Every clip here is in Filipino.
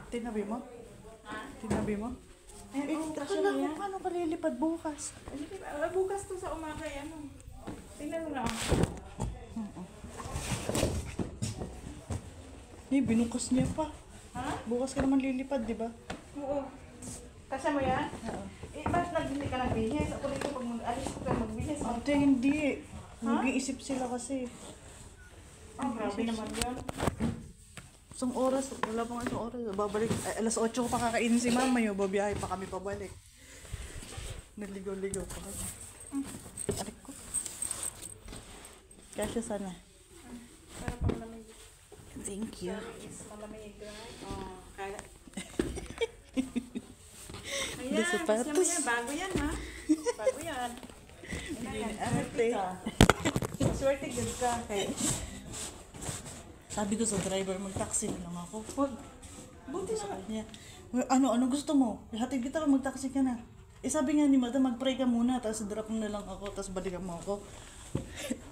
Tinabi mo? Ha? Tinabi mo? Eh, Akala ko paano ka lilipad bukas? bukas to sa umaga, ano. Tingnan mo lang. Binukas niya pa. Ha? Bukas ka naman lilipad, di ba? Oo. Kasya mo yan? Oo. Ba't nagbili ka ng bihis? Ako dito pag alis ko kayo magbihis. Ate, hindi. Nag-iisip sila kasi. Grabe naman yun. Isang oras, wala pang isang oras. Babalik, alas 8 ko pa kakainin si mama yun. Babiyahe pa kami pabalik. Naligaw-ligaw pa kami. Arik ko. Kasya sana. Para pang lamig. Thank you. Yes, malamig, right? Oo, kaya. Di Ayan, sapatos. gusto mo yan. Bago yan, ha? Bago yan. Ayan, Ate. swerte good ka. Okay. Sabi ko sa driver, mag-taxi na lang ako. Wag. Buti Sa na. kanya. Ano gusto mo? Hatid kita, mag-taxi ka na. Sabi nga ni madam, mag-pray ka muna, tapos drop mo na lang ako, tapos balikan mo ako.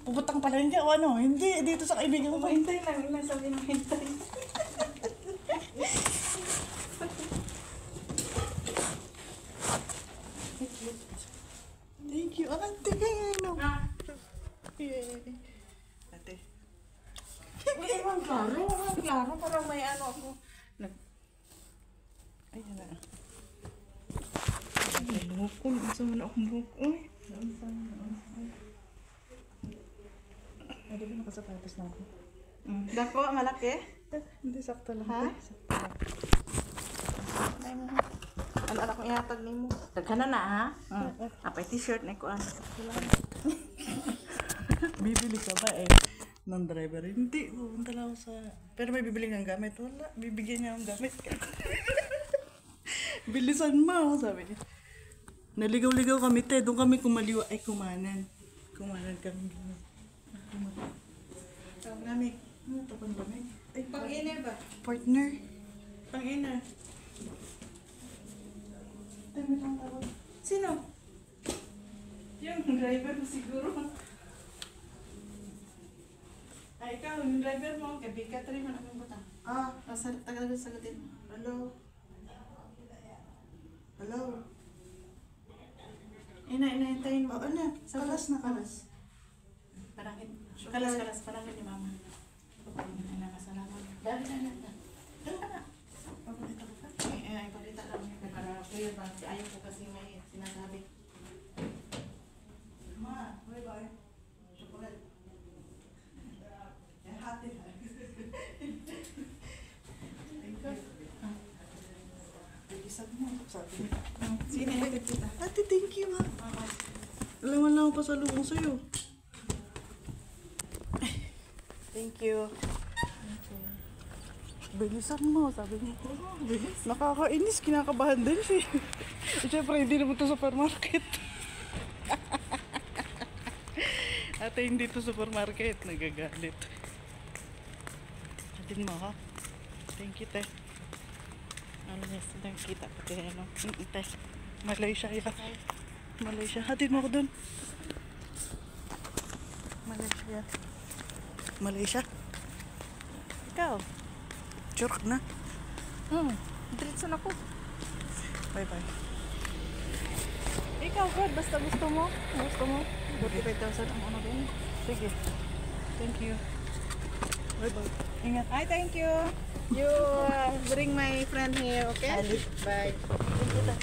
Puputang pala hindi o ano? Hindi, dito sa kaibigan mo. Hintay lang. Ilan sabi mo hintay. Thank you. Ate, ano? Ah. Yay. Ate. Hindi man klaro. Klaro. Parang may ano ako. Ayan na. Bukol. Gusto mo na akong bukol. Ay, di ba nakasapatos na ako? Dako, malaki? Hindi, sakto lang. Ha? Sakto lang. Ay mo. Ano kong ihatag ni mo? Tagkana na, ha? Apay t-shirt na ko. Bibili ka ba ng driver? Hindi, pupunta lang ako sa... Pero may bibili ng gamit. Wala, bibigyan niya ng gamit. Bilisan mo, sabi niya. Naligaw-ligaw kami, te. Doon kami kumaliwa. Ay, kumanan. Kumanan kami. Kumanan. Tawag namin. Ano ito pang lamig? Ay, Pang-iner ba? partner. Pang-iner. Ay, may lang tawag. Sino? Yung driver mo siguro. Ay, ikaw, yung driver mo. Kabika, tari mo na akong butang. Tagal sagutin mo. Hello? Hello? Inahintayin mo. Oo na, kalas na kalas. Parangin. Kalas. Parangin ni mama. Ay, nakasalamat. Dali na. Dali na. Pabalita ko pa. Ay, palita lang. Nagkara-clear ba? Ayaw ko kasi may sinasabi. Ma, bye-bye. Chocolate. Hati na. Thank you. Bilisan mo, sabi niya. Sino yung tita? Ate, thank you ha. Alam lang ako pa sa lubong sa'yo. Thank you. Bilisan mo, sabi niya. Nakakainis, kinakabahan din siya. Siyempre, hindi naman ito supermarket. Ate, hindi ito supermarket. Nagagalit. Atin mo ha. Thank you, te. Ano niya, nakikita pati ano. Te. Malaysia ila. Malaysia. Hatid mo ako dun. Malaysia. Malaysia. Ikaw. Churk na. Diretso na ko. Bye-bye. Ikaw, God, basta gusto mo. 45,000 ang ano rin. Sige. Thank you. Bye-bye. Ingat. Ay, thank you. You bring my friend here, okay? Alice. Bye. Thank you, te.